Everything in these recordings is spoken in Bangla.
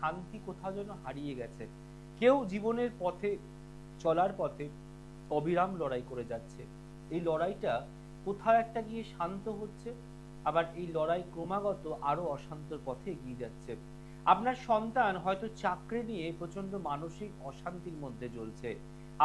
শান্তি কোথাও যেন হারিয়ে গেছে। কেউ জীবনের পথে চলার পথে অবিরাম লড়াই করে যাচ্ছে। এই লড়াইটা কোথাও একটা গিয়ে শান্ত হচ্ছে, আবার এই লড়াই ক্রমাগত আরো অশান্তর পথে এগিয়ে যাচ্ছে। আপনার সন্তান হয়তো চাকরি নিয়ে প্রচন্ড মানসিক অশান্তির মধ্যে জ্বলছে।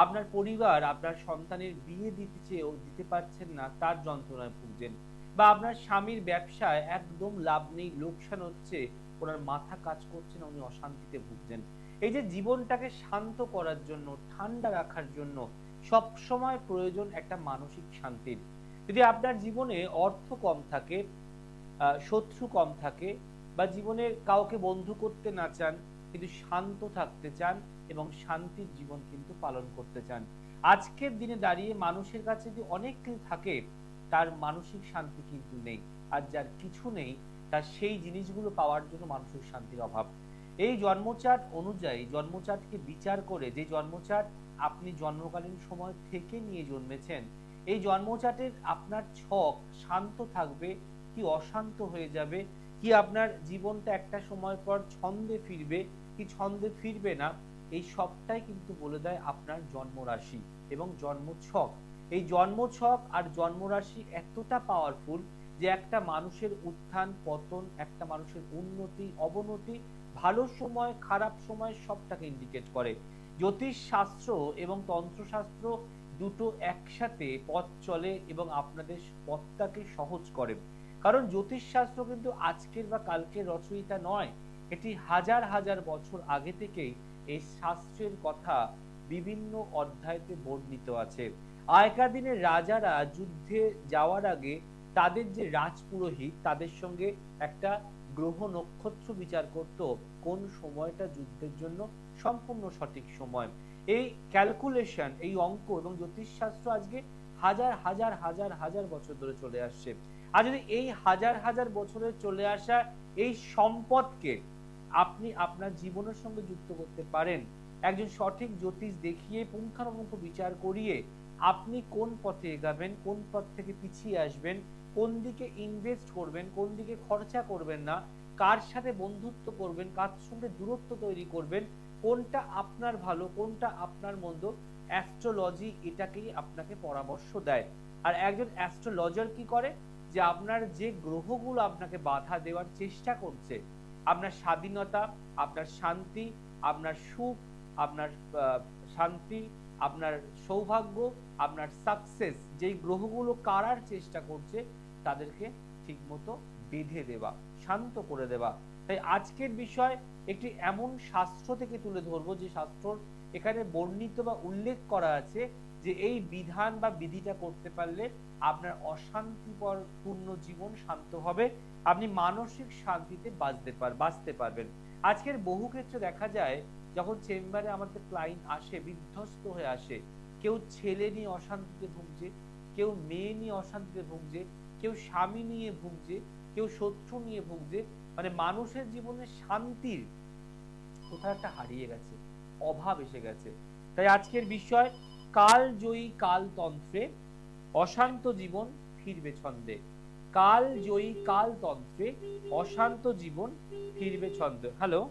আপনার পরিবার আপনার সন্তানের বিয়ে দিতে চেয়েও দিতে পারছেন না, তার যন্ত্রণায় ভুগছেন। বা আপনার স্বামীর ব্যবসায় একদম লাভ নেই, লোকসান হচ্ছে, ওনার মাথা কাজ করছে না, উনি অশান্তিতে ভুগছেন। এই যে জীবনটাকে শান্ত করার জন্য, ঠান্ডা রাখার জন্য সব সময় প্রয়োজন একটা মানসিক শান্তির। যদি আপনার জীবনে অর্থ কম থাকে, শত্রু কম থাকে, বা জীবনে কাউকে বন্ধু করতে না চান, কিন্তু শান্ত থাকতে চান এবং শান্তির জীবন কিন্তু পালন করতে চান, আজকের দিনে দাঁড়িয়ে মানুষের কাছে যদি অনেক কিছু থাকে, তার মানসিক শান্তি কিন্তু নেই। আর যার কিছু নেই, তার সেই জিনিসগুলো পাওয়ার জন্য মানসিক শান্তির অভাব। এই জন্মচার্ট অনুযায়ী, জন্মচার্টকে বিচার করে, যে জন্মচার্ট আপনি জন্মকালীন সময় থেকে নিয়ে জন্মেছেন, এই জন্মচার্টের আপনার ছক শান্ত থাকবে কি অশান্ত হয়ে যাবে, কি আপনার জীবনটা একটা সময় পর ছন্দে ফিরবে কি ছন্দে ফিরবে না, এই সবটাই কিন্তু বলে দেয় আপনার জন্মরাশি এবং জন্মছক। এই জন্মছক আর জন্মরাশি এতটা পাওয়ারফুল যে একটা মানুষের উত্থান পতন, একটা মানুষের উন্নতি অবনতি, ভালো সময় খারাপ সময় সবটাকে ইন্ডিকেট করে। জ্যোতিষ শাস্ত্র এবং তন্ত্রশাস্ত্র দুটো একসাথে পথ চলে এবং আপনাদের পথটাকে সহজ করে। কারণ জ্যোতিষশাস্ত্র কিন্তু আজকের বা কালকের রচয়িতা নয়, এটি হাজার হাজার বছর আগে থেকেই এই শাস্ত্রের কথা বিভিন্ন অধ্যায়তে বর্ণিত আছে। আগেকার দিনে রাজারা যুদ্ধে যাওয়ার আগে তাদের যে রাজপুরোহিত, তাদের সঙ্গে একটা গ্রহ নক্ষত্র বিচার করত, কোন সময়টা যুদ্ধের জন্য সম্পূর্ণ সঠিক সময়। এই ক্যালকুলেশন, এই অঙ্ক এবং জ্যোতিষশাস্ত্র আজকে হাজার হাজার হাজার হাজার বছর ধরে চলে আসছে। আর যদি এই হাজার হাজার বছরের চলে আসা এই সম্পদকে আপনি আপনার জীবনের সঙ্গে যুক্ত করতে পারেন, একজন সঠিক জ্যোতিষ দেখিয়ে পুঙ্খানুপুঙ্খ বিচার করিয়ে আপনি কোন পথে এগাবেন, কোন পথ থেকে পিছিয়ে আসবেন, কোন দিকে ইনভেস্ট করবেন, কোন দিকে খরচা করবেন না, কার সাথে বন্ধুত্ব করবেন, কার সঙ্গে দূরত্ব তৈরি করবেন, কোনটা আপনার ভালো কোনটা আপনার মন্দ, অ্যাস্ট্রোলজি এটাকেই আপনাকে পরামর্শ দেয়। আর একজন অ্যাস্ট্রোলজার কি করে, যে আপনার যে গ্রহগুলো আপনাকে বাধা দেওয়ার চেষ্টা করছে, আপনার স্বাধীনতা, আপনার শান্তি, আপনার সুখ, আপনার শান্তি, আপনার সৌভাগ্য, আপনার সাকসেস, যেই গ্রহগুলো কারার চেষ্টা করছে, তাদেরকে ঠিকমতো বেঁধে দেওয়া, শান্ত করে দেওয়া। তাই আজকের বিষয় একটি এমন শাস্ত্র থেকে তুলে ধরবো, যে শাস্ত্র এখানে বর্ণিত বা উল্লেখ করা আছে যে এই বিধান বা বিধিটা করতে পারলে আপনার অশান্তিপূর্ণ জীবন শান্ত হবে, আপনি মানসিক শান্তিতে বাঁচতে পারবেন। আজকের বহু ক্ষেত্রে দেখা যায়, যখন চেম্বারে আমাদের ক্লায়েন্ট আসে, বিধ্বস্ত হয়ে আসে, কেউ ছেলে নিয়ে অশান্তিতে ভুগছে, কেউ মেয়ে নিয়ে অশান্তিতে ভুগছে, কেউ স্বামী নিয়ে ভুগছে, কেউ শত্রু নিয়ে ভুগছে, মানে মানুষের জীবনে শান্তির কোথাও একটা হারিয়ে গেছে, অভাব এসে গেছে। তাই আজকের বিষয়, কালজয়ী কালতন্ত্রে অশান্ত জীবন ফিরবে ছন্দে। কালজয়ী কালতন্ত্রে অশান্ত জীবন ফিরবে ছন্দে। হ্যালো,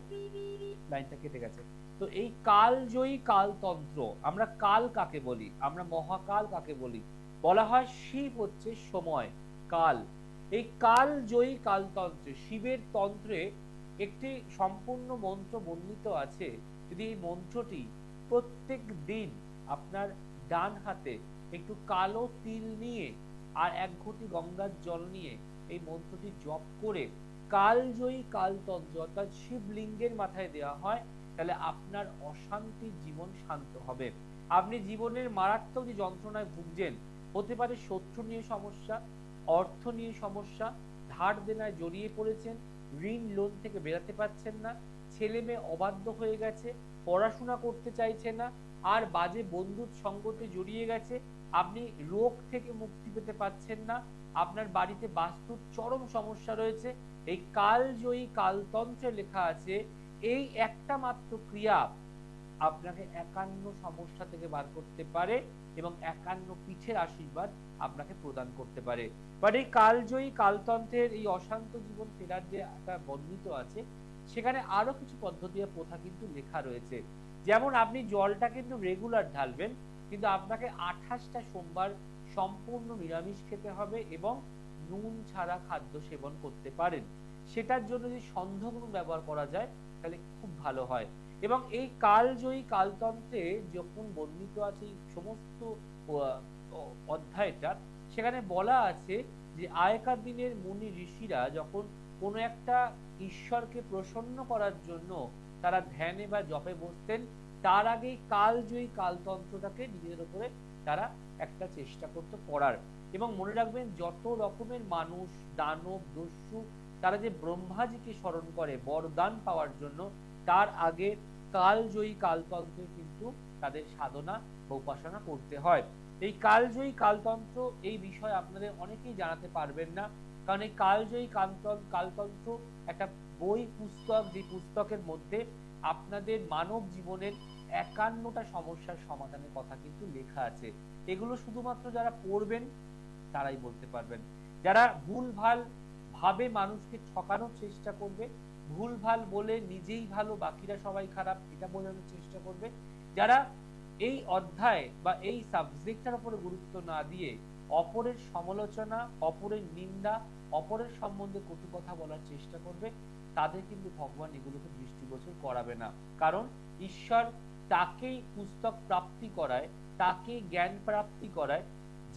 লাইনটা কেটে গেছে। তো এই কালজয়ী কালতন্ত্র, আমরা কাল কাকে বলি, আমরা মহাকাল কাকে বলি, বলা হয় শিব হচ্ছে সময়, কাল। এই কালজয়ী কালতন্ত্রে, শিবের তন্ত্রে একটি সম্পূর্ণ মন্ত্র বর্ণিত আছে। যদি এই মন্ত্রটি প্রত্যেক দিন আপনার ডান হাতে একটু কালো তিল নিয়ে আর এক ঘটি গঙ্গার জল নিয়ে এই মন্ত্রটি জপ করে কালজয়ী কালতন্ত্র অর্থাৎ শিবলিঙ্গের মাথায় দেওয়া হয়, তাহলে আপনার অশান্তির জীবন শান্ত হবে। আপনি জীবনের মারাত্মক যে যন্ত্রণায় ভুগছেন, হতে পারে শত্রু নিয়ে সমস্যা, অর্থ নিয়ে সমস্যা, ধার দেনায় জড়িয়ে পড়েছেন, ঋণ লোন থেকে বেরাতে পারছেন না, ছেলে মেয়ে অবাধ্য হয়ে গেছে, পড়াশোনা করতে চাইছে না, আর বাজে বন্ধুর সঙ্গতে জড়িয়ে গেছে, আপনি রোগ থেকে মুক্তি পেতে পারছেন না, আপনার বাড়িতে বাস্তুর চরম সমস্যা রয়েছে, এই কালজয়ী কালতন্ত্রে লেখা আছে এই একটা মাত্র ক্রিয়া আপনাকে 51 সমস্যা থেকে বার করতে পারে এবং 51 পিঠের আশীর্বাদ আপনাকে প্রদান করতে পারে। বাট এই কালজয়ী কালতন্ত্রের এই অশান্ত জীবন ফেরার যে একটা বর্ণিত আছে, সেখানে আরো কিছু পদ্ধতি আর প্রথা কিন্তু লেখা রয়েছে। যেমন আপনি জলটা কিন্তু রেগুলার ঢালবেন, কিন্তু আপনাকে 28টা সোমবার সম্পূর্ণ নিরামিষ খেতে হবে এবং নুন ছাড়া খাদ্য সেবন করতে পারেন। সেটার জন্য যদি সন্ধগ্ন ব্যবহার করা যায় তাহলে খুব ভালো হয়। এবং এই কালজয়ী কালতন্ত্রে যখন বর্ণিত আছে এই সমস্ত অধ্যায়টা, সেখানে বলা আছে যে আগেকার দিনের মুনি ঋষিরা যখন কোনো একটা ঈশ্বরকে প্রসন্ন করার জন্য তারা ধ্যানে বা জপে বসতেন, তার আগেই কালজয়ী কালতন্ত্রটাকে নিজেদের উপরে তারা একটা চেষ্টা করতে করার। এবং মনে রাখবেন, যত রকমের মানুষ, দানব, দস্যু, তারা যে ব্রহ্মাজিকে স্মরণ করে বরদান পাওয়ার জন্য, তার আগে কালজয়ী কালতন্ত্রে কিন্তু তাদের সাধনা বা উপাসনা করতে হয়। এই কালজয়ী কালতন্ত্র এই বিষয়ে আপনাদের অনেকেই জানাতে পারবেন না, কারণ এই কালজয়ী কালতন্ত্র একটা বই পুস্তক, যে পুস্তকের মধ্যে আপনাদের মানব জীবনের 51টা সমস্যার সমাধানের কথা কিন্তু লেখা আছে। এগুলো শুধুমাত্র যারা পড়বেন তারাই বলতে পারবেন। যারা ভুলভাল ভাবে মানুষকে ঠকানোর চেষ্টা করবে, ভুলভাল বলে নিজেই ভালো বাকিরা সবাই খারাপ এটা বোঝানোর চেষ্টা করবে, যারা এই অধ্যায় বা এই সাবজেক্টটার উপরে গুরুত্ব না দিয়ে অপরের সমালোচনা, অপরের নিন্দা, অপরের সম্বন্ধে কটু কথা বলার চেষ্টা করবে, তাদের কিন্তু ভগবান এগুলোকে দৃষ্টিগোচর করাবে না। কারণ ঈশ্বর তাকেই পুস্তক প্রাপ্তি করায়, তাকে জ্ঞান প্রাপ্তি করায়,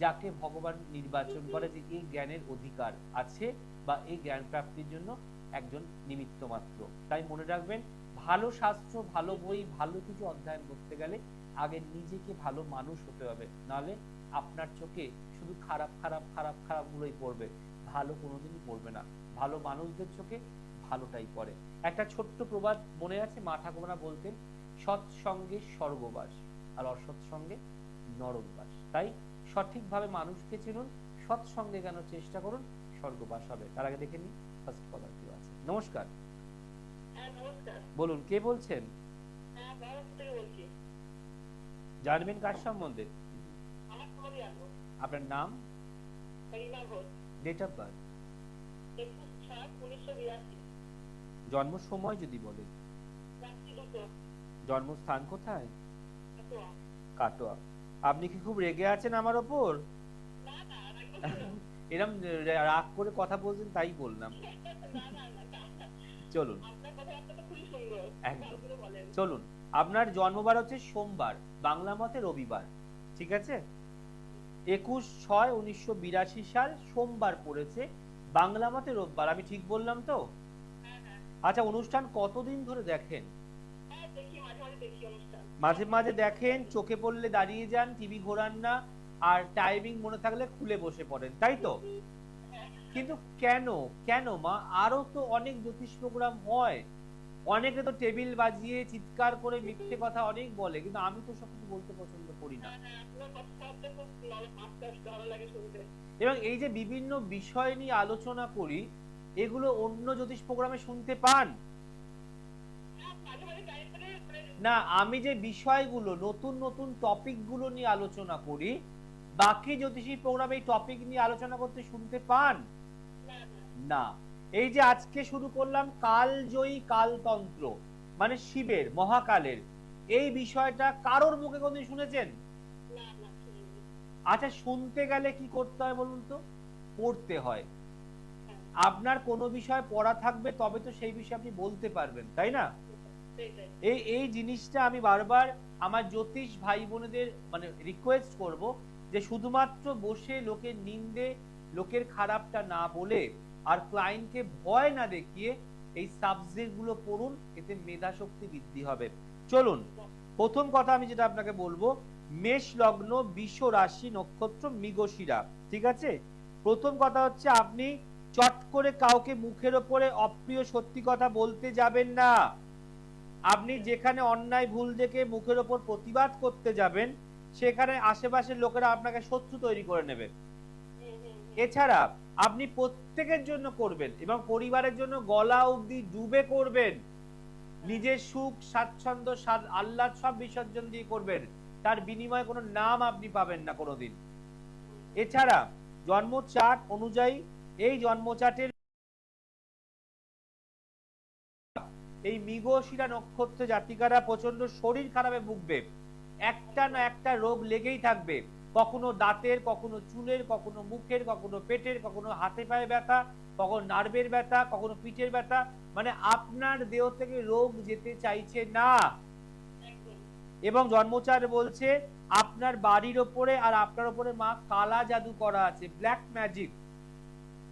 যাকে ভগবান নির্বাচন করে যে এই জ্ঞানের অধিকার আছে বা এই জ্ঞান প্রাপ্তির জন্য একজন নিমিত্ত মাত্র। তাই মনে রাখবেন, ভালো শাস্ত্র, ভালো বই, ভালো কিছু অধ্যয়ন করতে গেলে আগে নিজেকে ভালো মানুষ হতে হবে, নাহলে আপনার চোখে শুধু খারাপ খারাপ খারাপ খারাপ গুলোই পড়বে, ভালো কোনোদিনই পড়বে না। ভালো মানুষদের চোখে ভালোটাই পড়ে। একটা ছোট্ট প্রবাদ মনে আছে, মা ঠাকুমারা বলতেন, সৎসঙ্গে স্বর্গবাস আর অসৎসঙ্গে নরকবাস। তাই সঠিকভাবে মানুষকে চিনুন, সৎসঙ্গে কেন চেষ্টা করুন, স্বর্গবাস হবে। তার আগে দেখে নিই ফার্স্ট কলার কি আছে। নমস্কার। বলুন, কে বলছেন? জানবেন কার সম্বন্ধে? আপনার নাম, ডেট অফ বার্থ, জন্ম সময় যদি বলেন, জন্মস্থান কোথায়? কাটোয়া। আপনি কি খুব রেগে আছেন আমার ওপর? এরকম রাগ করে কথা বলছেন তাই বললাম। চলুন একদম চলুন। আপনার জন্মবার হচ্ছে সোমবার, বাংলা মতে রবিবার, ঠিক আছে? 21/6/1982 সাল সোমবার পড়েছে, বাংলা মতে রোববার। আমি ঠিক বললাম তো? আচ্ছা, অনুষ্ঠান কতদিন ধরে দেখেন? মাঝে মাঝে দেখেন, চোখে পড়লে দাঁড়িয়ে যান, টিভি ঘোরান না, আর টাইমিং মনে থাকলে খুলে বসে পড়েন, তাই তো? কিন্তু কেন কেন মা? আরো তো অনেক জ্যোতিষ প্রোগ্রাম হয়, অনেকে তো টেবিল বাজিয়ে চিৎকার করে মিথ্যে কথা অনেক বলে, কিন্তু আমি তো সব কিছু বলতে পছন্দ করি না। এবং এই যে বিভিন্ন বিষয় নিয়ে আলোচনা করি, এগুলো অন্য জ্যোতিষ প্রোগ্রামে শুনতে পান না? আমি যে বিষয়গুলো, নতুন নতুন টপিক গুলো নিয়ে আলোচনা করি, বাকি জ্যোতিষী প্রোগ্রামে এই টপিক নিয়ে আলোচনা করতে শুনতে পান না। এই যে আজকে শুরু করলাম কালজয়ী কালতন্ত্র, মানে শিবের, মহাকালের, এই বিষয়টা কারোর মুখে কোনদিন শুনেছেন? আচ্ছা, শুনতে গেলে কি করতে হয় বলুন তো? পড়তে হয়। আপনার কোনো বিষয় পড়া থাকবে তবে তো সেই বিষয়ে আপনি বলতে পারবেন, তাই না? এই জিনিসটা আমি বারবার আমার জ্যোতিষ ভাই বোনেদের মানে রিকোয়েস্ট করব, যে শুধুমাত্র বসে লোকের নিন্দে, লোকের খারাপটা না বলে আর ক্লায়েন্টকে ভয় না দেখিয়ে এই সাবজেক্ট গুলো পড়ুন, এতে মেধা শক্তি বৃদ্ধি হবে। চলুন, প্রথম কথা আমি যেটা আপনাকে বলবো, মেষ লগ্ন, বৃষ রাশি, নক্ষত্র মৃগশিরা, ঠিক আছে? প্রথম কথা হচ্ছে, আপনি চট করে কাউকে মুখের ওপরে অপ্রিয় সত্যি কথা বলতে যাবেন না। আপনি যেখানে অন্যায় ভুল দেখে মুখের ওপর প্রতিবাদ করতে যাবেন, সেখানে আশেপাশের লোকেরা আপনাকে শত্রু তৈরি করে নেবে। এছাড়া আপনি প্রত্যেকের জন্য করবেন এবং পরিবারের জন্য গলা অবধি ডুবে করবেন, নিজের সুখ স্বাচ্ছন্দ্য আহ্লাদ সব বিসর্জন দিয়ে করবেন, তার বিনিময়ে কোনো নাম আপনি পাবেন না কোনোদিন। এছাড়া জন্ম চার্ট অনুযায়ী, এই জন্ম চার্টের এই মৃগশিরা নক্ষত্র জাতিকারা প্রচন্ড শরীর খারাপে ভুগবে, একটা না একটা রোগ লেগেই থাকবে, কখনো দাঁতের, কখনো চুলের, কখনো মুখের, কখনো পেটের, কখনো হাতে পায়ে ব্যথা, কখনো নার্ভের ব্যথা, কখনো পিঠের ব্যথা, মানে আপনার দেহ থেকে রোগ যেতে চাইছে না। এবং জন্মচার বলছে আপনার বাড়ির ওপরে আর আপনার ওপরে মা কালা জাদু করা আছে, ব্ল্যাক ম্যাজিক,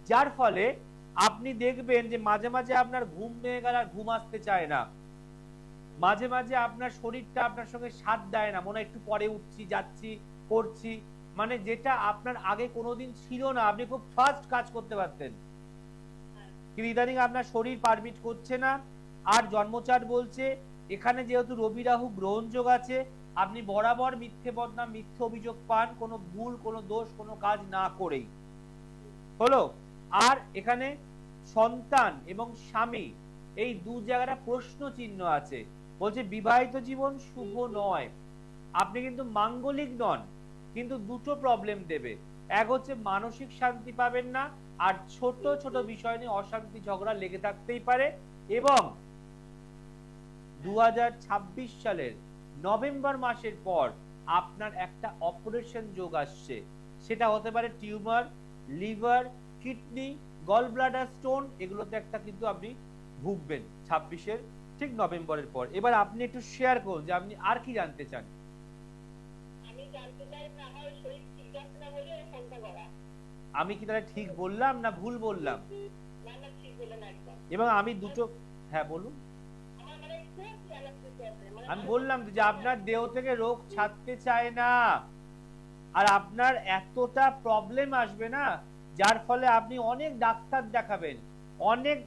যার ফলে আপনি দেখবেন যে মাঝে মাঝে আপনার ঘুম ভেঙে গেলে আর ঘুম আসতে চায় না, মাঝে মাঝে আপনার শরীরটা আপনার সঙ্গে সাথ দেয় না, মনে হয় একটু পরে উঠছি, যাচ্ছি, করছি, মানে যেটা আপনার আগে কোনোদিন ছিল না, আপনি খুব ফাস্ট কাজ করতে পারতেন, কিন্তু ইদানিং আপনার শরীর পারমিট করছে না। আর জন্মচার বলছে এখানে যেহেতু রবি রাহু গ্রহণ যোগ আছে, আপনি বরাবর মিথ্যে বদনাম, মিথ্যে অভিযোগ পান, কোনো ভুল, কোনো দোষ, কোনো কাজ না করেই। হলো। আর এখানে সন্তান এবং স্বামী এই দু জায়গাটা প্রশ্ন চিহ্ন আছে, বলছে বিবাহিত জীবন শুভ নয়, আপনি কিন্তু মাঙ্গলিক নন, কিন্তু দুটো প্রবলেম দেবে, এক হচ্ছে মানসিক শান্তি পাবেন না, আর ছোট ছোট বিষয় নিয়ে অশান্তি ঝগড়া লেগে থাকতেই পারে। এবং 2026 সালের নভেম্বর মাসের পর আপনার একটা অপারেশন যোগ আসছে, সেটা হতে পারে tumour, liver, kidney, gall bladder stone, এগুলোতে একটা কিন্তু আপনি ভুগবেন 26-এর ঠিক নভেম্বরের পর। এবার আপনি একটু শেয়ার করুন যে আপনি আর কি জানতে চান। আমি কি তাহলে ঠিক বললাম না ভুল বললাম? এবং আমি দুটো, হ্যাঁ বলুন। আমি বললাম যে আপনার দেহ থেকে রোগ ছাড়তে চায় না, আর আপনার এতটা প্রবলেম আসবে না, যার ফলে আপনি অনেক ডাক্তার দেখাবেন, অনেক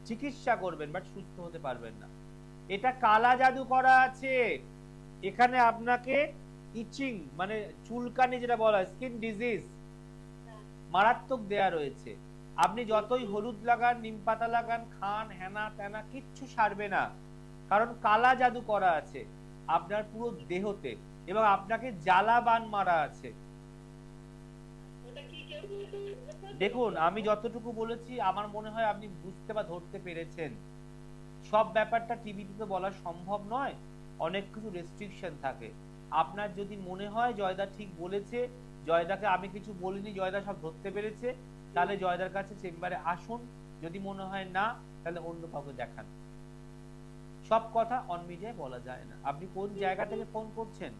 চিকিৎসা করবেন, বাট সুস্থ হতে পারবেন না। এটা কালা জাদু করা আছে। এখানে আপনাকে ইচিং মানে চুলকানি যেটা বলা হয়, স্কিন ডিজিজ মারাত্মক দেয়া রয়েছে। আপনি যতই হলুদ লাগান, নিম পাতা লাগান, খান, হেনা তেনা, কিচ্ছু সারবে না, কারণ কালা জাদু করা আছে আপনার পুরো দেহতে, এবং আপনাকে জ্বালাবান মারা আছে। দেখুন আমি যতটুকু বলেছি আমার মনে হয় আপনি বুঝতে বা ধরতে পেরেছেন। সব ব্যাপারটা টিভিতে তো বলা সম্ভব নয়, অনেক কিছু রেস্ট্রিকশন থাকে। আপনার যদি মনে হয় জয়দা ঠিক বলেছে, জয়দাকে আমি কিছু বলিনি, জয়দা সব ধরতে পেরেছে, তাহলে জয়দার কাছে চেম্বারে আসুন। যদি মনে হয় না, তাহলে অন্য কাউকে দেখান। সব কথা অন মিডিয়ায় বলা যায় না। আপনি কোন জায়গা থেকে ফোন করছেন?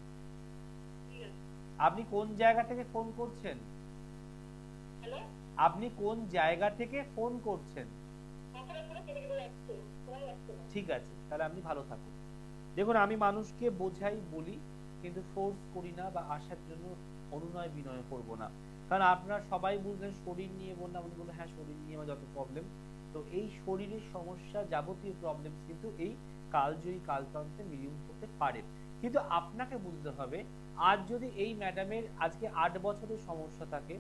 আপনি কোন জায়গা থেকে ফোন করছেন? আপনি কোন জায়গা থেকে ফোন করছেন? ঠিক আছে, তাহলে আপনি ভালো থাকুন। দেখুন আমি মানুষকে বোঝাই, বলি, কিন্তু ফোর্স করি না বা আসার জন্য অনুনয় বিনয় করব না। কারণ আপনারা সবাই বুঝলেন শরীর নিয়ে বললাম, উনি বললেন হ্যাঁ শরীর নিয়ে আমার যত প্রবলেম, তো এই শরীরের সমস্যা যাবতীয় প্রবলেম কিন্তু এই কালজয়ী কালতন্ত্রে মিলিয়ে হতে পারে। কিন্তু আপনাকে বুঝতে হবে, আজ যদি এই ম্যাডামের আজকে 8 বছরের সমস্যা থাকে,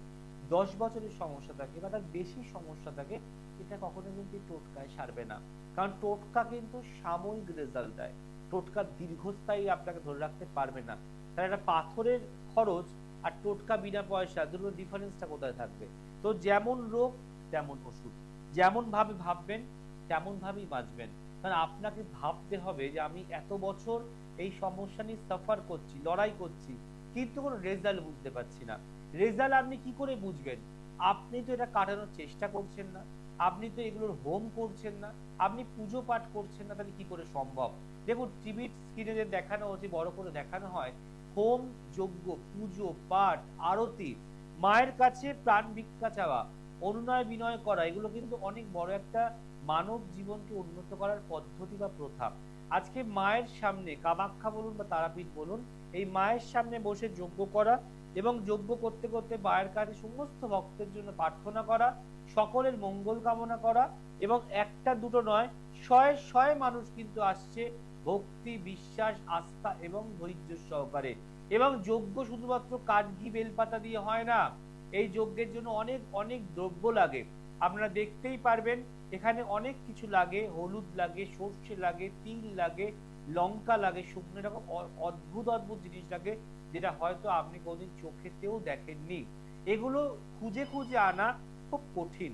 10 বছরের সমস্যা থাকে, বা তার বেশি সমস্যা থাকে, এটা কখনো কিন্তু টোটকায় সারবে না। কারণ টোটকা কিন্তু সাময়িক রেজাল্ট দেয়, টোটকা দীর্ঘস্থায়ী আপনাকে ধরে রাখতে পারবে না। তাহলে একটা পাথরের খরচ আর টোটকা বিনা পয়সা, দুটো ডিফারেন্সটা কোথায় থাকবে? তো যেমন রোগ তেমন ওষুধ, যেমন ভাবে ভাববেন তেমন ভাবেই বাঁচবেন। কারণ আপনাকে ভাবতে হবে যে আমি এত বছর এই সমস্যা নিয়ে সাফার করছি, লড়াই করছি, কিন্তু কোনো রেজাল্ট বুঝতে পারছি না। রেজাল্ট আপনি কি করে বুঝবেন? আপনি তো এটা কাটানোর চেষ্টা করছেন না, আপনি তো এগুলোর হোম করছেন না, আপনি পুজো পাঠ করছেন না, তাহলে কি করে সম্ভব? দেখুন টিভির স্ক্রিনে যে দেখানো হচ্ছে, বড় করে দেখানো হয় হোম, যজ্ঞ, পুজো পাঠ, আরতি, মায়ের কাছে প্রাণ ভিক্ষা চাওয়া, অনুনয় বিনয় করা, এগুলো কিন্তু অনেক বড় একটা মানব জীবনকে উন্নত করার পদ্ধতি বা প্রথা। আজকে মায়ের সামনে কামাখ্যা বলুন বা তারাপীঠ বলুন, এই মায়ের সামনে বসে যজ্ঞ করা এবং যজ্ঞ করতে করতে মায়ের কাছে সমস্ত ভক্তের জন্য প্রার্থনা করা, সকলের মঙ্গল কামনা করা, এবং একটা দুটো নয়, শয়ে শয়ে মানুষ কিন্তু আসছে ভক্তি, বিশ্বাস, আস্থা এবং ধৈর্য সহকারে। এবং যজ্ঞ শুধুমাত্র কাঠ ঘি বেলপাতা দিয়ে হয় না, এই যজ্ঞের জন্য অনেক অনেক দ্রব্য লাগে। আপনারা দেখতেই পারবেন এখানে অনেক কিছু লাগে, হলুদ লাগে, সর্ষে লাগে, তিল লাগে, লঙ্কা লাগে, শুকনো রকম অদ্ভুত অদ্ভুত জিনিস লাগে, যেটা হয়তো আপনি কোনোদিন চোখেতেও দেখেননি। এগুলো খুঁজে খুঁজে আনা খুব কঠিন।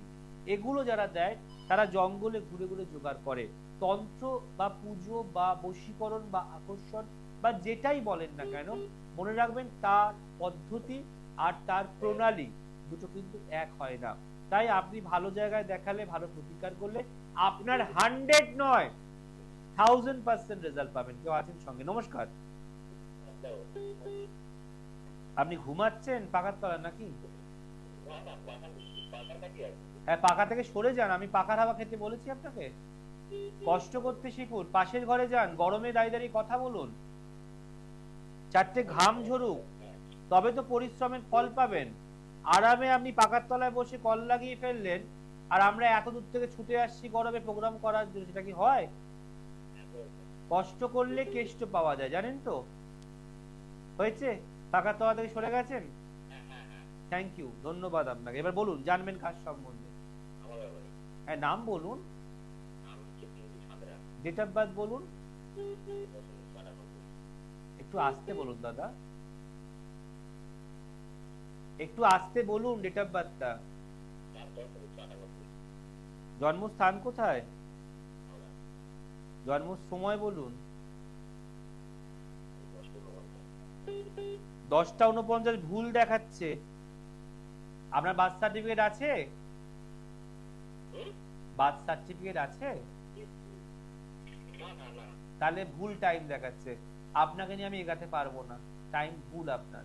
এগুলো যারা দেয় তারা জঙ্গলে ঘুরে ঘুরে জোগাড় করে। তন্ত্র বা পুজো বা বশীকরণ বা আকর্ষণ বা যেটাই বলেন না কেন, মনে রাখবেন তার পদ্ধতি আর তার প্রণালী দুটো কিন্তু এক হয় না। তাই আপনি ভালো জায়গায় দেখালে, ভালো প্রতিকার করলে আপনার 100 নয় 1000% রেজাল্ট পাবেন। কেউ আছেন সঙ্গে? নমস্কার। আপনি ঘুমাচ্ছেন পাকার তলা নাকি? হ্যাঁ, পাকা থেকে সরে যান। আমি পাকার হাওয়া খেতে বলেছি আপনাকে? কষ্ট করতে শিখুন, পাশের ঘরে যান, গরমে দাঁড়িয়ে দাঁড়িয়ে কথা বলুন, চারটে ঘাম ঝরুক, তবে তো পরিশ্রমের ফল পাবেন। আরামে আপনি পাকার তলায় বসে কল লাগিয়ে ফেললেন, আর আমরা এত দূর থেকে ছুটে আসছি গরমে প্রোগ্রাম করার জন্য, সেটা কি হয়? কষ্ট করলে কেষ্ট পাওয়া যায়, জানেন তো? হয়েছে? পাকার তলা থেকে সরে গেছেন? থ্যাংক ইউ, ধন্যবাদ আপনাকে। এবার বলুন, জানবেন কার সম্বন্ধে? হ্যাঁ, নাম বলুন, ডেট অফ বার্থ বলুন। একটু আস্তে বলুন দাদা, একটু আস্তে বলুন ডেট অফ বার্থটা। জন্মস্থান কোথায়? জন্ম সময় বলুন। 10টা 49 ভুল দেখাচ্ছে। আপনার বার্থ সার্টিফিকেট আছে? বার্থ সার্টিফিকেট আছে? তাহলে ভুল টাইম দেখাচ্ছে। আপনাকে নিয়ে আমি এগাতে পারবো না, টাইম ভুল আপনার।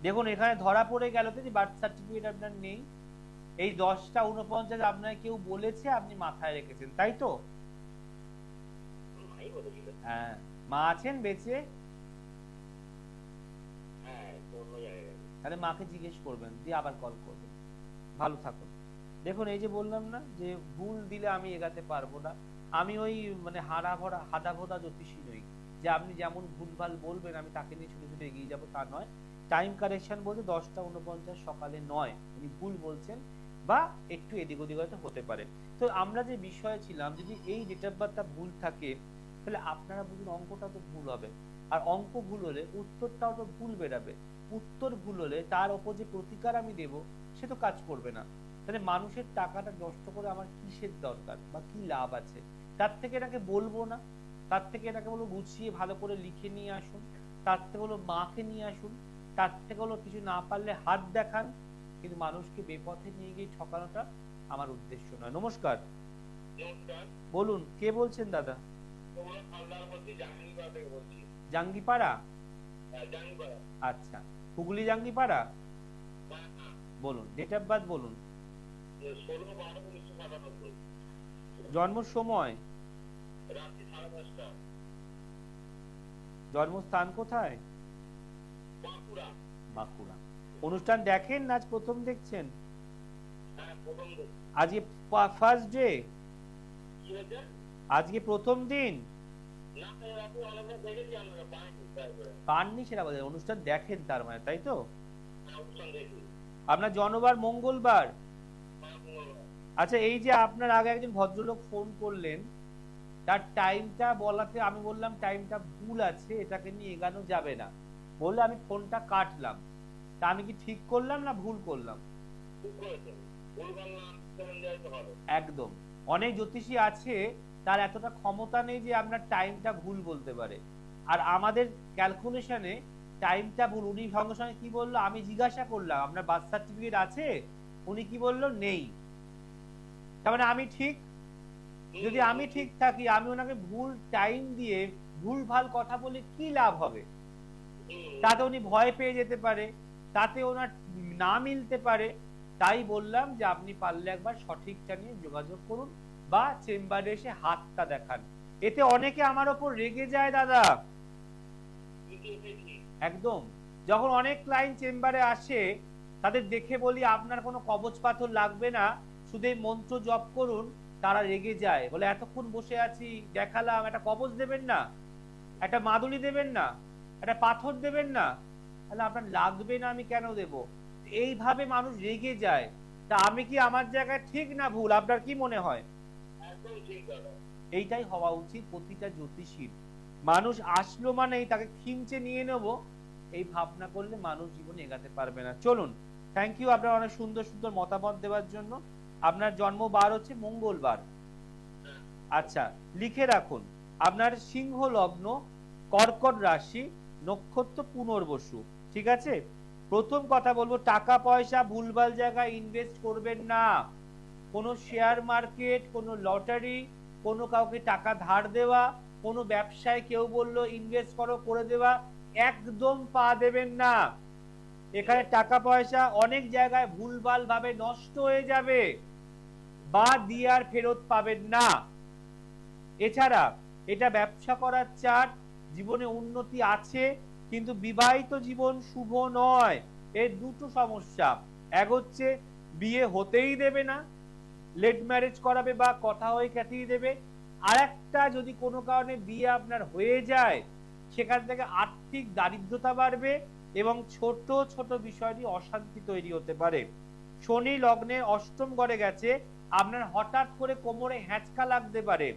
দেখুন এখানে ধরা পড়ে গেল তো যে বার্থ সার্টিফিকেট আপনার নেই। এই 10টা 49 আপনার কেউ বলেছে, আপনি মাথায় রেখেছেন, তাই তো? হ্যাঁ, মা আছেন বেঁচে? তাহলে মাকে জিজ্ঞেস করবেন, দিয়ে আবার কল করবেন। ভালো থাকুন। দেখুন এই যে বললাম না যে ভুল দিলে আমি এগাতে পারবো না। আমি ওই মানে হাদা ভোদা জ্যোতিষী নই যে আপনি যেমন ভুলভাল বলবেন আমি তাকে নিয়ে ছুটে ছুটে এগিয়ে যাবো, তা নয়। টাইম কারেকশন বলতে 10টা 49 সকালে নয়, উনি ভুল বলছেন, বা একটু এদিক ওদিক হয়তো হতে পারে। তো আমরা যে বিষয়ে ছিলাম, যদি এই ডেট অফ বার্থটা ভুল থাকে, তাহলে আপনারা বুঝুন অঙ্কটা তো ভুল হবে। আর অঙ্ক ভুল হলে উত্তরটাও তো ভুল বেরাবে। উত্তর ভুল হলে তার ওপর যে প্রতিকার আমি দেব সে তো কাজ করবে না। তাহলে মানুষের টাকাটা নষ্ট করে আমার কিসের দরকার বা কি লাভ আছে? তার থেকে এটাকে বলবো না, তার থেকে এটাকে বলবো গুছিয়ে ভালো করে লিখে নিয়ে আসুন, তার থেকে বলো মাকে নিয়ে আসুন, তার থেকে হলো কিছু না পারলে হাত দেখান, কিন্তু মানুষকে বেপথে নিয়ে গিয়ে ঠকানোটা আমার উদ্দেশ্য নয়। নমস্কার। বলুন, কে বলছেন দাদা? জাঙ্গিপাড়া? আচ্ছা, হুগলি জাঙ্গিপাড়া। বলুন, ডেট অফ বার্থ বলুন। জন্ম সময়? জন্মস্থান কোথায়? বাঁকুড়া। অনুষ্ঠান দেখেন না আজ প্রথম দেখছেন? আজকে ফার্স্ট ডে? আজকে প্রথম দিন? পাননি সেটা বলে, অনুষ্ঠান দেখেন তার মানে, তাই তো? আপনার জন্মবার মঙ্গলবার? আচ্ছা, এই যে আপনার আগে একজন ভদ্রলোক ফোন করলেন, তার টাইমটা বলাতে আমি বললাম টাইমটা ভুল আছে, এটাকে নিয়ে এগানো যাবে না বলে আমি ফোনটা কাটলাম। তা আমি কি ঠিক করলাম না ভুল করলাম? একদম। অনেক জ্যোতিষী আছে তার এতটা ক্ষমতা নেই যে আপনার টাইমটা ভুল বলতে পারে। আর আমাদের ক্যালকুলেশনে টাইমটা ভুল। উনি সঙ্গে সঙ্গে কি বললো, আমি জিজ্ঞাসা করলাম আপনার বার্থ সার্টিফিকেট আছে, উনি কি বললো নেই। তার মানে আমি ঠিক? যদি আমি ঠিক থাকি, আমি ওনাকে ভুল টাইম দিয়ে ভুল ভাল কথা বলে কি লাভ হবে? তাতে উনি ভয় পেয়ে যেতে পারে, তাতে ওনার না মিলতে পারে। তাই বললাম যে আপনি পারলে একবার সঠিকটা নিয়ে যোগাযোগ করুন বা চেম্বারে এসে হাতটা দেখান। এতে অনেকে আমার ওপর রেগে যায় দাদা। একদম। যখন অনেক ক্লায়েন্ট চেম্বারে আসে, তাদের দেখে বলি আপনার কোনো কবচ পাথর লাগবে না, শুধু এই মন্ত্র জপ করুন, তারা রেগে যায়, বলে এতক্ষণ বসে আছি দেখালাম, একটা কবচ দেবেন না, একটা মাদুলি দেবেন না, একটা পাথর দেবেন না? তাহলে আপনার লাগবে না, আমি কেন দেব? এইভাবে মানুষ রেগে যায়। তা আমি কি আমার জায়গায় ঠিক না ভুল, আপনার কি মনে হয়? এইটাই হওয়া উচিত প্রতিটা জ্যোতিষীর। মানুষ আসলো মানেই তাকে খিমচে নিয়ে নেব, এই ভাবনা করলে মানুষ জীবনে এগাতে পারবে না। চলুন, থ্যাংক ইউ আপনার অনেক সুন্দর সুন্দর মতামত দেওয়ার জন্য। আপনার জন্ম বার হচ্ছে মঙ্গলবার। আচ্ছা, লিখে রাখুন আপনার সিংহ লগ্ন, কর্কট রাশি, নক্ষত্র পুনর্বসু। ঠিক আছে? প্রথম কথা বলবো, টাকা পয়সা ভুলভাল জায়গায় ইনভেস্ট করবেন না। কোনো শেয়ার মার্কেট, কোনো লটারি, কোনো কাউকে টাকা ধার দেওয়া, কোনো ব্যবসায় কেউ বললো ইনভেস্ট করো, করে দেওয়া, একদম পা দেবেন না। এখানে টাকা পয়সা অনেক জায়গায় ভুলভাল ভাবে নষ্ট হয়ে যাবে বা দিয়ে আর ফেরত পাবেন না। এছাড়া এটা ব্যবসা করার চার্ট, জীবনে উন্নতি আছে কিন্তু বিবাহিত জীবন শুভ নয়। এর দুটো সমস্যা, এক হচ্ছে বিয়ে হতেই দেবে না, লেট ম্যারেজ করাবে বা কথা হয়ে কাটিয়ে দেবে। আর একটা, যদি কোনো কারণে বিয়ে আপনার হয়ে যায় সেখান থেকে আর্থিক দারিদ্রতা বাড়বে এবং ছোট ছোট বিষয় নিয়ে অশান্তি তৈরি হতে পারে। শনি লগ্নে অষ্টম ঘরে গেছে, আপনার হঠাৎ করে কোমরে হ্যাঁচকা লাগতে পারে,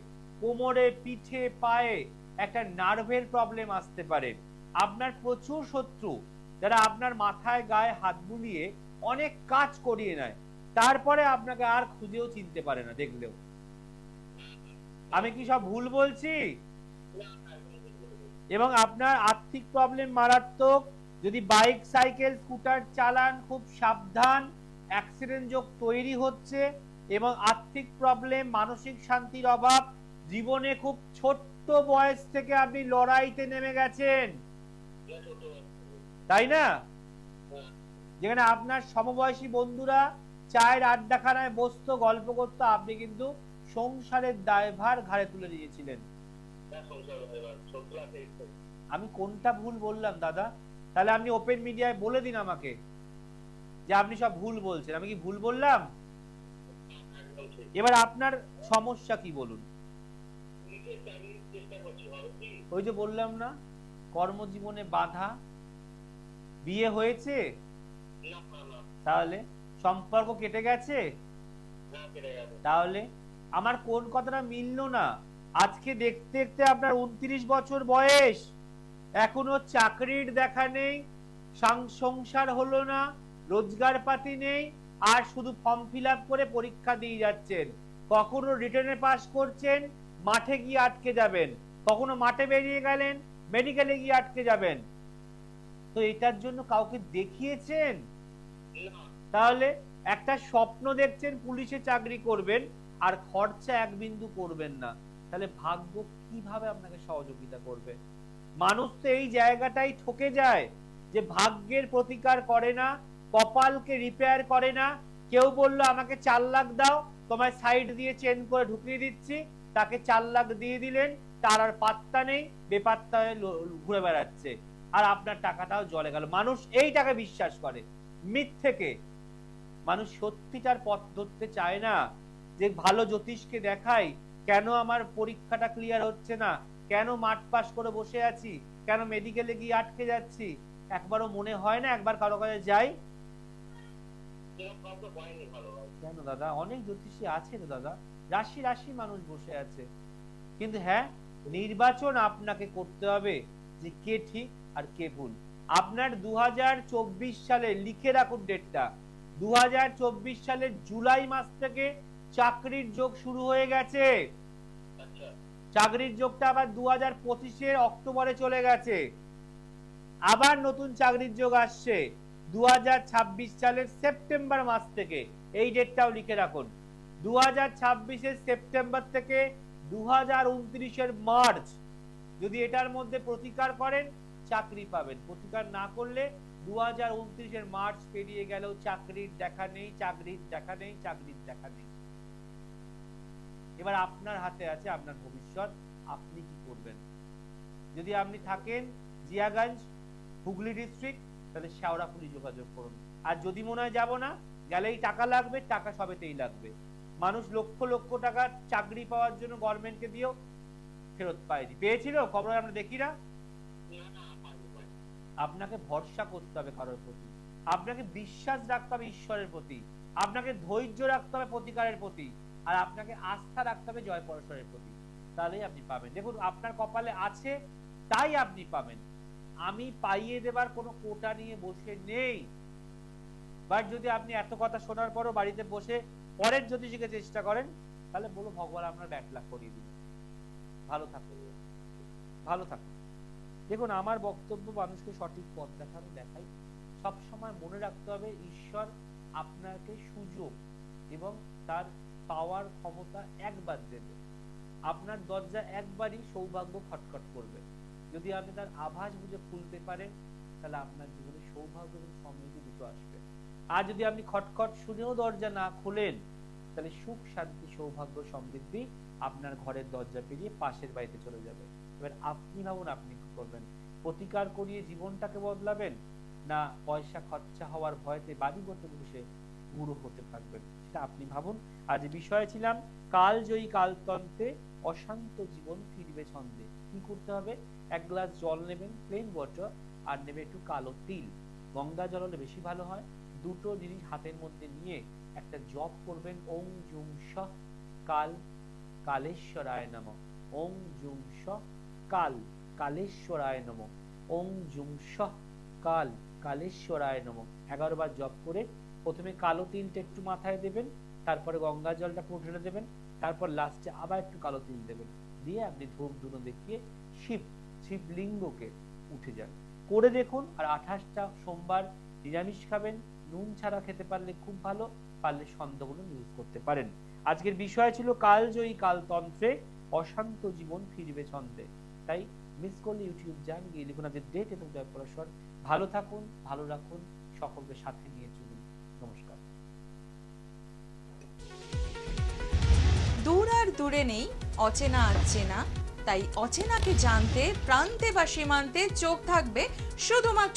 কোমরে, পিঠে, পায়ে একটা নার্ভের প্রবলেম আসতে পারে। আপনার প্রচুর শত্রু, যারা আপনার মাথায় গায়ে হাত বুলিয়ে অনেক কাজ করিয়ে নেয়, তারপরে আপনাকে আর খুঁজেও চিনতে পারে না দেখলেও। আমি কি সব ভুল বলছি? এবং আপনার আর্থিক প্রবলেম মারাত্মক। যদি বাইক, সাইকেল, স্কুটার চালান, খুব সাবধান, অ্যাক্সিডেন্ট যোগ তৈরি হচ্ছে। এবং আর্থিক প্রবলেম, মানসিক শান্তির অভাব, জীবনে খুব ছোট্ট বয়স থেকে আপনি লড়াইতে নেমে গেছেন, তাই না? যেখানে আপনার সমবয়সী বন্ধুরা চায়ের আড্ডাখানায় বসতো, গল্প করতো, আপনি কিন্তু সংসারের দায়ভার ঘাড়ে তুলে নিয়েছিলেন। আমি কোনটা ভুল বললাম দাদা? তাহলে আপনি ওপেন মিডিয়ায় বলে দিন আমাকে যে আপনি সব ভুল বলছেন। আমি কি ভুল বললাম? এবার আপনার সমস্যা কি বলুন? ওই যে বললাম না, কর্মজীবনে বাধা, বিয়ে হয়েছে, তাহলে সম্পর্ক কেটে গেছে, তাহলে আমার কোন কথাটা মিললো না? আজকে দেখতে দেখতে আপনার 29 বছর বয়স, এখনো চাকরির দেখা নেই, সংসার হলো না, রোজগার পাতি নেই, আর শুধু ফর্ম ফিল আপ করে পরীক্ষা দিয়ে যাচ্ছেন। কখনো রিটেনে পাস করছেন, মাঠে গিয়ে আটকে যাবেন, কখনো মাঠে বেরিয়ে গেলেন, মেডিকেলে গিয়ে আটকে যাবেন। তো এটার জন্য কাউকে দেখিয়েছেন? তাহলে একটা স্বপ্ন দেখছেন পুলিশে চাকরি করবেন আর খরচা এক বিন্দু করবেন না, তাহলে ভাগ্য কিভাবে আপনাকে সহযোগিতা করবে? মানুষ তো এই জায়গাটাই ঠকে যায় যে ভাগ্যের প্রতিকার করে না, কপালকে রিপেয়ার করে না। কেউ বললো আমাকে 4 লাখ দাও, তোমায় সাইড দিয়ে চেন করে ঢুকিয়ে দিচ্ছি, তাকে 4 লাখ দিয়ে দিলেন, তার আর পাত্তা নেই, বেপাত্তা হয়ে ঘুরে বেড়াচ্ছে, আর আপনার টাকাটাও জলে গেল। মানুষ এইটাকে বিশ্বাস করে, মিথ্যেকে। মানুষ সত্যিটার পথ ধরতে চায় না, যে ভালো জ্যোতিষকে দেখাই, কেন আমার পরীক্ষাটা ক্লিয়ার হচ্ছে না, কেন মাঠ পাস করে বসে আছি, কেন মেডিকেলে গিয়ে আটকে যাচ্ছি। একবারও মনে হয় না একবার কারো কাছে যাই? কেন দাদা, অনেক জ্যোতিষী আছে তো দাদা, রাশি রাশি মানুষ বসে আছে। কিন্তু হ্যাঁ, নির্বাচন আপনাকে করতে হবে যে কে ঠিক আর কে ভুল। আপনার 2024 সালে, লিখে রাখুন ডেটটা, 2024 সালের জুলাই মাস থেকে চাকরির যোগ শুরু হয়ে গেছে। চাকরির যোগটা আবার 2025-এর অক্টোবরে চলে গেছে, আবার নতুন চাকরির যোগ আসছে 2026 সালের সেপ্টেম্বর মাস থেকে। এই ডেটটাও লিখে রাখুন, 2026-এর সেপ্টেম্বর থেকে 2029-এর মার্চ, যদি এটার মধ্যে প্রতিকার করেন চাকরি পাবেন, প্রতিকার না করলে 2029-এর মার্চ পেরিয়ে গেলেও চাকরির দেখা নেই, চাকরির দেখা নেই, চাকরির দেখা নেই। এবার আপনার হাতে আছে আপনার ভবিষ্যৎ, আপনি কি করবেন। যদি আপনি থাকেন জিয়াগঞ্জ, হুগলি ডিস্ট্রিক্ট, তাহলে শেওড়াফুলি যোগাযোগ করুন। আর যদি মনে হয় যাবো না, গেলেই টাকা লাগবে, টাকা সবেতেই লাগবে। মানুষ লক্ষ লক্ষ টাকা চাকরি পাওয়ার জন্য গভর্নমেন্টকে দিয়েও ফেরত পায়নি, পেয়েছিল, খবর আমরা দেখি না। আপনাকে ভরসা করতে হবে কারোর প্রতি, আপনাকে বিশ্বাস রাখতে হবে ঈশ্বরের প্রতি, আপনাকে ধৈর্য রাখতে হবে প্রতিকারের প্রতি, আর আপনাকে আস্থা রাখতে হবে জয় পরমেশ্বরের প্রতি, তাহলেই আপনি পাবেন। দেখুন আপনার কপালে আছে তাই আপনি পাবেন, আমি পাইয়ে দেবার কোনো কোটা নিয়ে বসে নেই। বাট যদি আপনি এত কথা শোনার পরও বাড়িতে বসে পরের জ্যোতিষীকে চেষ্টা করেন, তাহলে বলো ভগবান আপনার ব্যাড লাক করিয়ে দিন, ভালো থাকুন, ভালো থাকুন। দেখুন, আমার বক্তব্য মানুষকে সঠিক পথ দেখাই। সবসময় মনে রাখতে হবে, ঈশ্বর আপনাকে সুযোগ এবং তার পাওয়ার ক্ষমতা একবার দেবে। আপনার দরজা একবারই সৌভাগ্য খটখট করবে। যদি আপনি তার আভাস বুঝে খুলতে পারেন, তাহলে আপনার জীবনে সৌভাগ্য এবং সমৃদ্ধি দুটো আসবে। আর যদি আপনি খটখট শুনেও দরজা না খোলেন, তাহলে সুখ, শান্তি, সৌভাগ্য, সমৃদ্ধি আপনার ঘরের দরজা পেরিয়ে পাশের বাড়িতে চলে যাবে। এবার আপনি ভাবুন, আপনি কি করবেন? প্রতিকার করিয়ে জীবনটাকে বদলাবেন, না পয়সা খরচা হওয়ার ভয়তে বাড়ি করতে বসে বুড়ো হতে থাকবেন? সেটা আপনি ভাবুন। আজ বিষয়ে ছিলাম কালজয়ী কালতন্ত্রে, অশান্ত জীবন ফিরবে ছন্দে। কি করতে হবে? এক গ্লাস জল নেবেন, প্লেন ওয়াটার, আর নেবে একটু কালো তিল। গঙ্গা জল হলে বেশি ভালো হয়। দুটো জিনিস হাতের মধ্যে নিয়ে একটা জপ করবেন, ওং জুং স কাল কালেশ্বরায় নমঃ, ওং জুং স কাল কালেশ্বরায় নমঃ, ওং জুং স কাল কালেশ্বরায় নমঃ 11 বার জপ করে প্রথমে কালো তিলটা একটু মাথায় দেবেন, তারপরে গঙ্গা জলটা পুরো ঢেলে দেবেন, তারপর লাস্টে আবার একটু কালো তিল দেবেন, দিয়ে আপনি ধূপ ধুনো দেখিয়ে শিবলিঙ্গকে উঠে যান। করে দেখুন। আর 28টা সোমবার নিরামিষ খাবেন, নুন ছাড়া খেতে পারলে খুব ভালো, পারলে সন্ধ্যাগুলো ইউজ করতে পারেন। আজকের বিষয় ছিল কালজয়ী কালতন্ত্রে, অশান্ত জীবন ফিরবে ছন্দে। তাই মিস করলে ইউটিউব যান, গিয়ে লিখুন আজকের ডেট এবং জয়পরাশর। ভালো থাকুন, ভালো রাখুন, সকলকে সাথে নিয়ে চলুন। নমস্কার। দূর আর দূরে নেই অচেনা আচেনা, তাই অচেনাকে জানতে প্রান্তে বা সীমান্তে চোখ থাকবে শুধুমাত্র